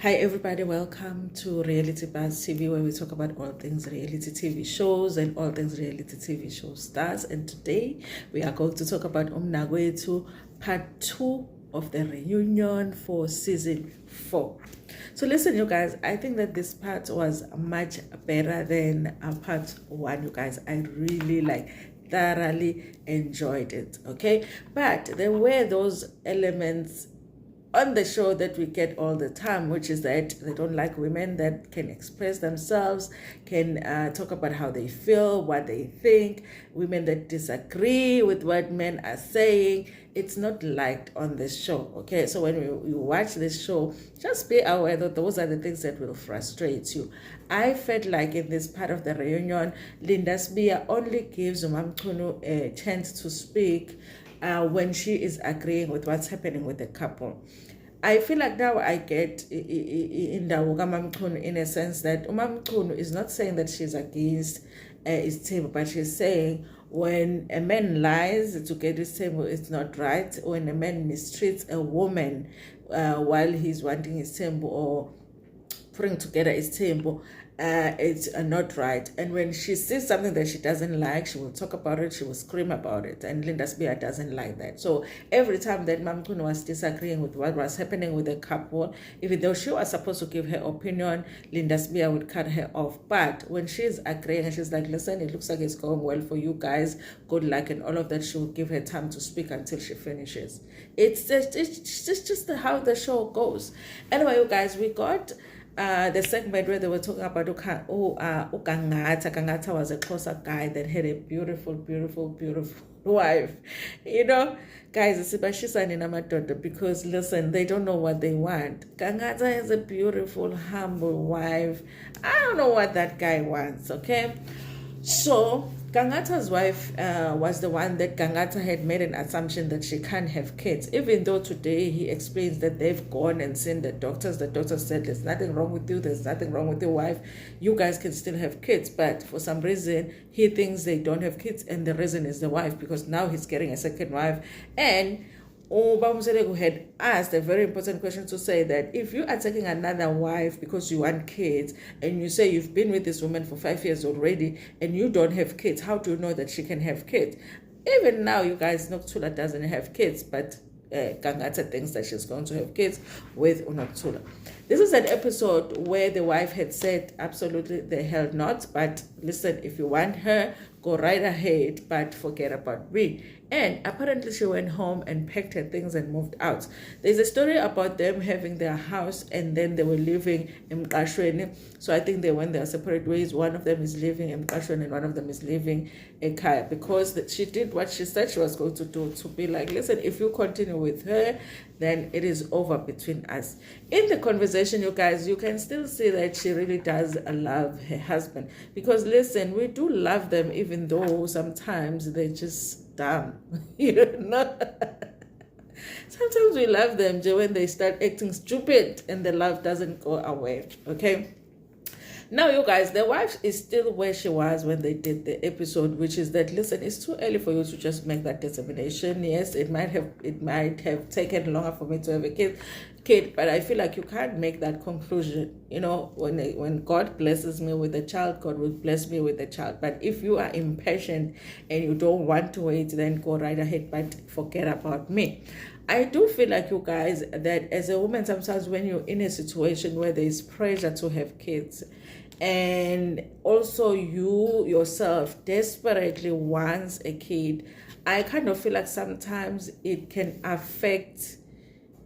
Hi everybody, welcome to Reality Buzz TV, where we talk about all things reality TV shows and all things reality TV show stars. And today we are going to talk about Mnakwethu part 2 of the reunion for season 4. So listen, you guys, I think that this part was much better than part 1, you guys. I really thoroughly enjoyed it, okay? But there were those elements on the show that we get all the time, which is that they don't like women that can express themselves, can talk about how they feel, what they think, women that disagree with what men are saying. It's not liked on this show, okay? So when you watch this show, just be aware that those are the things that will frustrate you. I felt like in this part of the reunion, Linda Spear only gives Umamchunu a chance to speak when she is agreeing with what's happening with the couple. I feel like now I get in the Ugamamchunu in a sense that Umamchunu is not saying that she's against his table, but she's saying when a man lies to get his table, it's not right. When a man mistreats a woman while he's wanting his table or putting together his table, it's not right. And when she sees something that she doesn't like, she will talk about it, she will scream about it. And Linda Spear doesn't like that. So every time that Mamkun was disagreeing with what was happening with the couple, even though she was supposed to give her opinion, Linda Spear would cut her off. But when she's agreeing and she's like, listen, it looks like it's going well for you guys, good luck and all of that, she will give her time to speak until she finishes. It's just how the show goes. Anyway, you guys, we got the segment where they were talking about Gangata. Gangata was a closer guy that had a beautiful wife. You know, guys, it's because listen, they don't know what they want. Gangata is a beautiful, humble wife. I don't know what that guy wants, okay? So Gangata's wife was the one that Gangata had made an assumption that she can't have kids, even though today he explains that they've gone and seen the doctors. The doctor said there's nothing wrong with you, there's nothing wrong with your wife, you guys can still have kids. But for some reason he thinks they don't have kids, and the reason is the wife, because now he's getting a second wife. And Ubamselegu had asked a very important question to say that if you are taking another wife because you want kids, and you say you've been with this woman for 5 years already and you don't have kids, how do you know that she can have kids? Even now, you guys, Noktula doesn't have kids, but Gangata thinks that she's going to have kids with Unoktula. This is an episode where the wife had said, absolutely the hell not, but listen, if you want her, go right ahead, but forget about me. And apparently she went home and packed her things and moved out. There's a story about them having their house and then they were living in Mkashweni. So I think they went their separate ways. One of them is living in Mkashweni and one of them is living in Kaya, because she did what she said she was going to do, to be like, listen, if you continue with her, then it is over between us. In the conversation, you guys, you can still see that she really does love her husband, because listen, we do love them even though sometimes they're just dumb. You know, sometimes we love them when they start acting stupid and the love doesn't go away, okay? Now, you guys, the wife is still where she was when they did the episode, which is that, listen, it's too early for you to just make that determination. Yes, it might have taken longer for me to have a kid, but I feel like you can't make that conclusion. You know, when God blesses me with a child, God will bless me with a child. But if you are impatient and you don't want to wait, then go right ahead, but forget about me. I do feel like, you guys, that as a woman, sometimes when you're in a situation where there is pressure to have kids, and also you yourself desperately wants a kid, I kind of feel like sometimes it can affect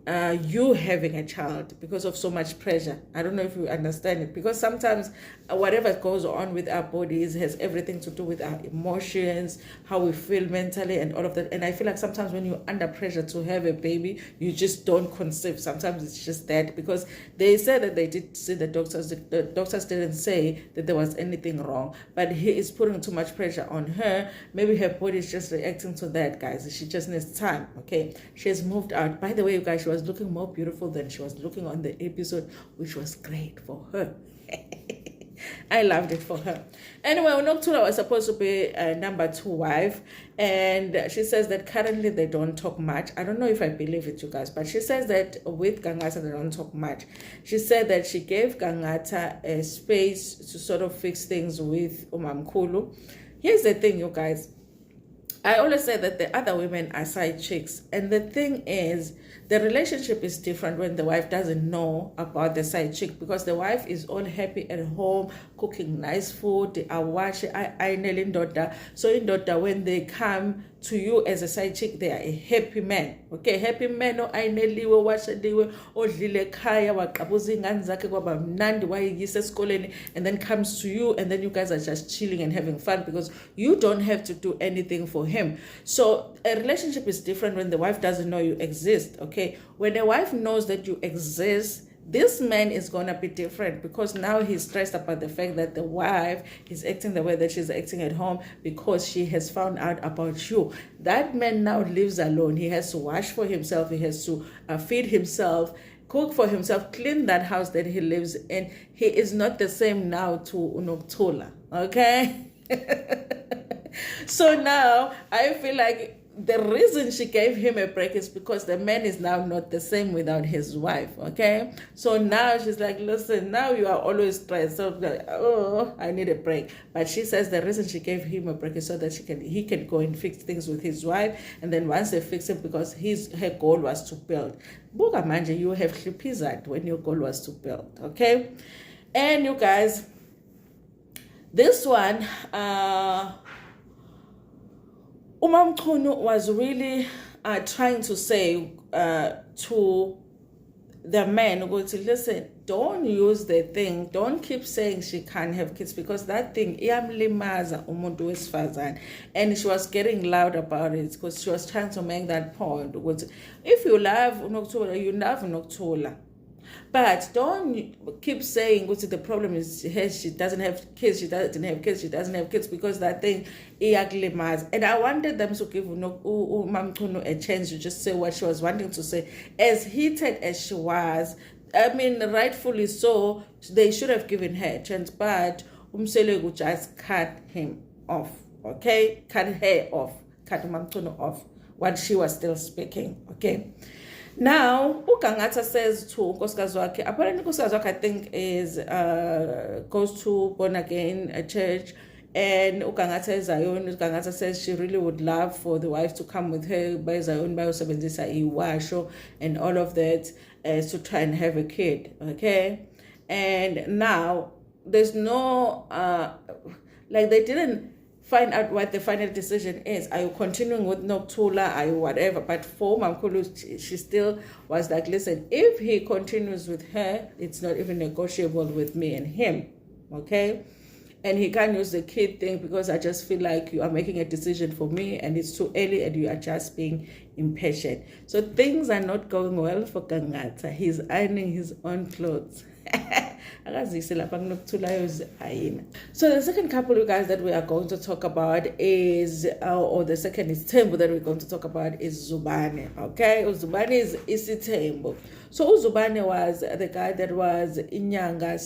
you having a child because of so much pressure. I don't know if you understand it, because sometimes whatever goes on with our bodies has everything to do with our emotions, how we feel mentally and all of that. And I feel like sometimes when you're under pressure to have a baby, you just don't conceive. Sometimes it's just that, because they said that they did see the doctors. The doctors didn't say that there was anything wrong, but he is putting too much pressure on her. Maybe her body is just reacting to that, guys. She just needs time, okay? She has moved out. By the way, you guys, she was looking more beautiful than she was looking on the episode, which was great for her. I loved it for her. Anyway, Unoktula was supposed to be number 2 wife, and she says that currently they don't talk much. I don't know if I believe it, you guys, but she says that with Gangata they don't talk much. She said that she gave Gangata a space to sort of fix things with Umamkulu. Here's the thing, you guys. I always say that the other women are side chicks. And the thing is, the relationship is different when the wife doesn't know about the side chick, because the wife is all happy at home, cooking nice food, I nailing daughter. So in daughter, when they come to you as a side chick, they are a happy man. Okay, happy man, ayineliwe, washadiwe, odlile khaya, waqabuza ingane zakhe kwaba mnandi, wayiyisa esikoleni, and then comes to you, and then you guys are just chilling and having fun because you don't have to do anything for him. So a relationship is different when the wife doesn't know you exist. Okay, when a wife knows that you exist, this man is going to be different, because now he's stressed about the fact that the wife is acting the way that she's acting at home because she has found out about you. That man now lives alone. He has to wash for himself. He has to feed himself, cook for himself, clean that house that he lives in. He is not the same now to Unoktula. Okay? So now I feel like the reason she gave him a break is because the man is now not the same without his wife. Okay, so now she's like, listen, now you are always stressed, so like, oh, I need a break. But she says the reason she gave him a break is so that he can go and fix things with his wife, and then once they fix it, because her goal was to build. Buga manje, you havehlipizat when your goal was to build. Okay, and you guys, this one, Umamchunu was really trying to say to the man, listen, don't use the thing, don't keep saying she can't have kids, because that thing, iyamlimaza umuntu wesifazane. And she was getting loud about it because she was trying to make that point. If you love Unoktula, you love Unoktula. But don't keep saying the problem is she doesn't have kids, she doesn't have kids, because that thing iyaglimaza. And I wanted them to give Mamchunu a chance to just say what she was wanting to say. As heated as she was, I mean, rightfully so, they should have given her a chance, but Umselegu just cut him off. Okay? Cut her off. Cut Mamchunu off while she was still speaking. Okay? Now, Gangata says to Nkosikazi wakhe, apparently Nkosikazi wakhe, I think, is goes to born again a church, and Gangata is Zion. Gangata says she really would love for the wife to come with her by Zion, by Usebenzisa iwasho and all of that, to try and have a kid. Okay, and now there's no like they didn't find out what the final decision is. Are you continuing with Noktula? Are you whatever? But for Mamkulu, she still was like, listen, if he continues with her, it's not even negotiable with me and him. Okay? And he can't use the kid thing because I just feel like you are making a decision for me and it's too early and you are just being impatient. So things are not going well for Gangata. He's ironing his own clothes. So the second couple, you guys, that we are going to talk about is, or the second is Tembo that we're going to talk about is Zubane. Okay, Zubane is Isitembo. So Zubane was the guy that was Inyanga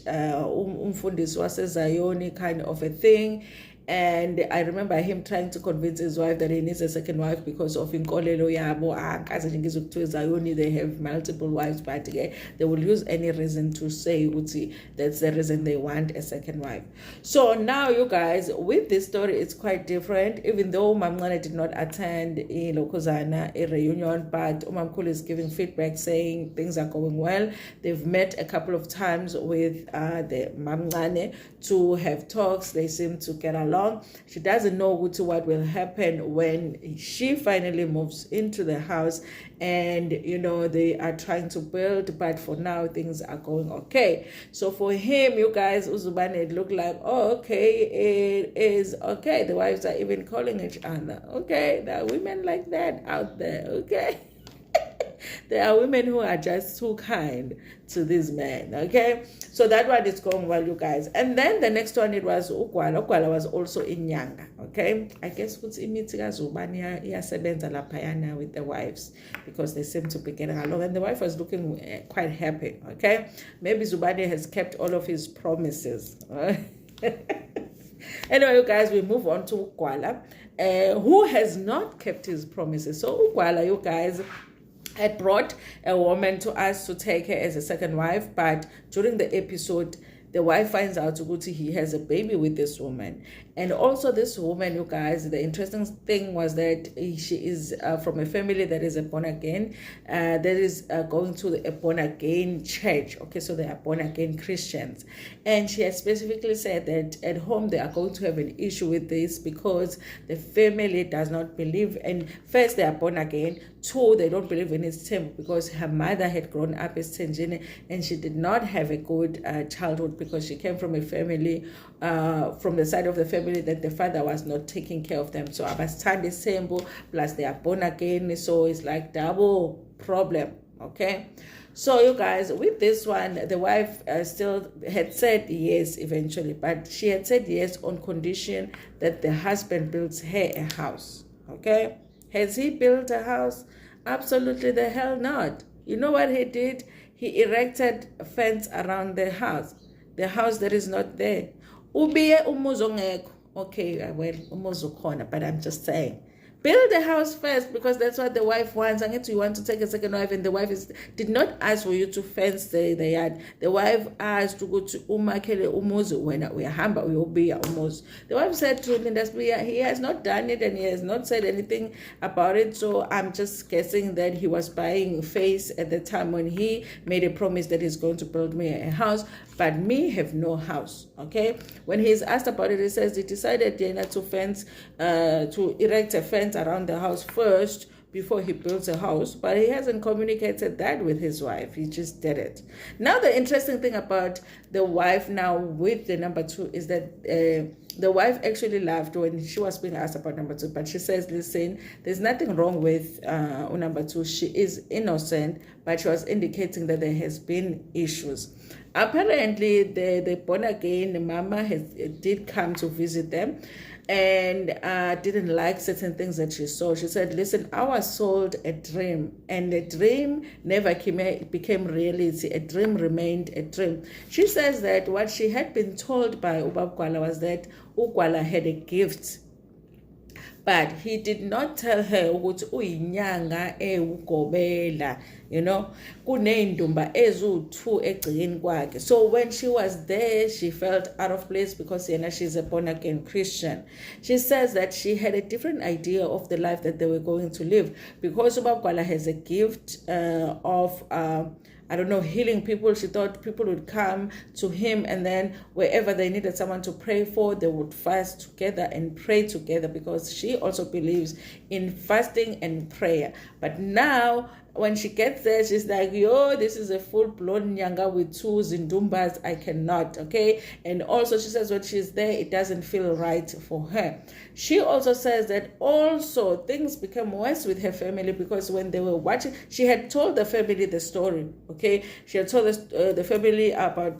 / Umfundisi wasezayoni kind of a thing. And I remember him trying to convince his wife that he needs a second wife because of inkolelo yabo. They have multiple wives, but they will use any reason to say that's the reason they want a second wife. So now, you guys, with this story, it's quite different. Even though Mamngane did not attend a Lokozana, a reunion, but Umamkulu is giving feedback saying things are going well. They've met a couple of times with the Mamngane to have talks. They seem to get along. She doesn't know what will happen when she finally moves into the house, and they are trying to build, but for now things are going okay. So for him, you guys, Uzubane, it looked like, oh, okay, it is okay. The wives are even calling each other. Okay, there are women like that out there. Okay. There are women who are just too kind to these men, okay? So that one is going well, you guys. And then the next one, it was Ugwala. Ugwala was also in Nyanga, okay? I guess what's imithi kaZubani iyasebenza laphayana with the wives because they seem to be getting along. And the wife was looking quite happy, okay? Maybe Zubani has kept all of his promises. Anyway, you guys, we move on to Ugwala, who has not kept his promises. So Ugwala, you guys, had brought a woman to us to take her as a second wife, but during the episode, the wife finds out he has a baby with this woman. And also this woman, you guys, the interesting thing was that she is from a family that is a born again, that is going to a born again church. Okay, so they are born again Christians. And she has specifically said that at home they are going to have an issue with this because the family does not believe. And first, they are born again. Two, they don't believe in his temple because her mother had grown up as Tenjini and she did not have a good childhood because she came from a family, from the side of the family that the father was not taking care of them. So Abastandi Sembo, plus they are born again, so it's like double problem, okay? So you guys, with this one, the wife still had said yes eventually, but she had said yes on condition that the husband builds her a house, okay? Has he built a house? Absolutely the hell not. You know what he did? He erected a fence around the house that is not there. Ubiye umuzi ongekho. Okay, well, umuzi ukhona, but I'm just saying. Build a house first because that's what the wife wants. And if you want to take a second wife and the wife did not ask for you to fence the yard. The wife asked to go to umakele umuzi when we are hamba uyobiya umuzi. The wife said to Lindas, he has not done it and he has not said anything about it. So I'm just guessing that he was buying face at the time when he made a promise that he's going to build me a house, but me have no house. Okay. When he's asked about it, he says he decided to erect a fence around the house first before he builds a house, but he hasn't communicated that with his wife. He just did it. Now the interesting thing about the wife now with the number two is that the wife actually laughed when she was being asked about number two, but she says, listen, there's nothing wrong with number two. She is innocent, but she was indicating that there has been issues. Apparently the born again mama did come to visit them and didn't like certain things that she saw. She said, listen, I was sold a dream and the dream never became reality. A dream remained a dream. She says that what she had been told by Ubabkwala was that Ukwala had a gift, but he did not tell her ukuthi uyinyanga ewugobela, you know, kuneyindumba ezu-2 egcikeni kwakhe. So when she was there, she felt out of place because she's a born again Christian. She says that she had a different idea of the life that they were going to live because Ubabkwala has a gift of healing people. She thought people would come to him and then wherever they needed someone to pray for, they would fast together and pray together because she also believes in fasting and prayer. But now, when she gets there, she's like, yo, this is a full-blown nyanga with 2 zindumbas. I cannot, okay? And also, she says when she's there, it doesn't feel right for her. She also says that also things became worse with her family because when they were watching, she had told the family the story, okay? She had told the family about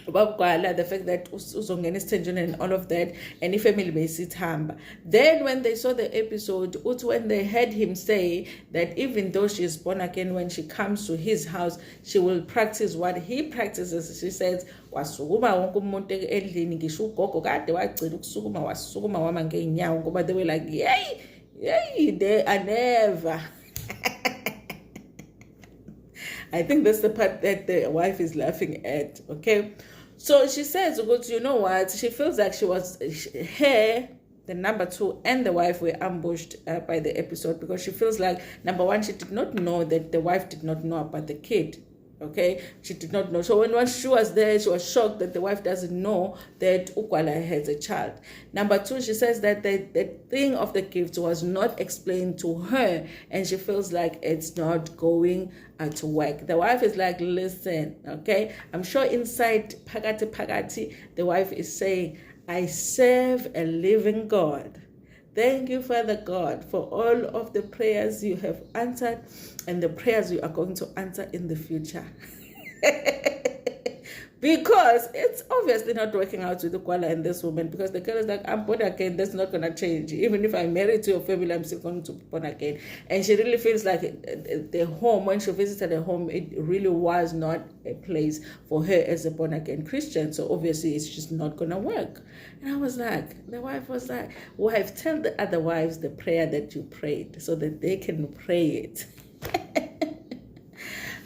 the fact that uzongena isithenjini and all of that, and the family besithamba. Then when they saw the episode, when they heard him say that even though she is born again, when she comes to his house, she will practice what he practices. She says, wasukuma wonke umuntu endlini, ngisho ugogo kade wagcina ukusukuma wasukuma wama ngeenyawo ngoba they were like, yay, they are never. I think that's the part that the wife is laughing at, okay? So she says, you know what? She feels like her, the number 2, and the wife were ambushed by the episode because she feels like, number 1, she did not know that the wife did not know about the kid. Okay, she did not know. So when she was there, she was shocked that the wife doesn't know that Ukwala has a child. Number 2, she says that the thing of the gift was not explained to her, and she feels like it's not going to work. The wife is like, listen, okay, I'm sure inside Pagati, the wife is saying, I serve a living God. Thank you, Father God, for all of the prayers you have answered and the prayers you are going to answer in the future. Because it's obviously not working out with the Kuala and this woman, because the girl is like, I'm born again, that's not going to change. Even if I'm married to your family, I'm still going to be born again. And she really feels like the home, when she visited the home, it really was not a place for her as a born again Christian. So obviously it's just not going to work. And I was like, the wife was like, wife, tell the other wives the prayer that you prayed so that they can pray it.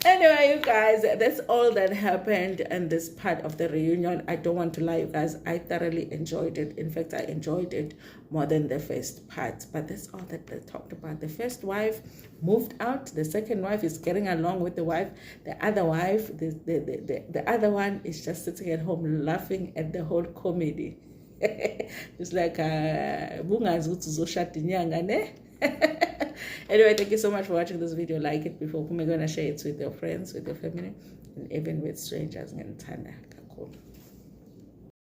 Anyway, you guys, that's all that happened in this part of the reunion. I don't want to lie, you guys. I thoroughly enjoyed it. In fact, I enjoyed it more than the first part. But that's all that they talked about. The first wife moved out. The second wife is getting along with the wife. The other wife, the other one is just sitting at home laughing at the whole comedy. It's like, anyway, thank you so much for watching this video. Like it before. We're going to share it with your friends, with your family, and even with strangers.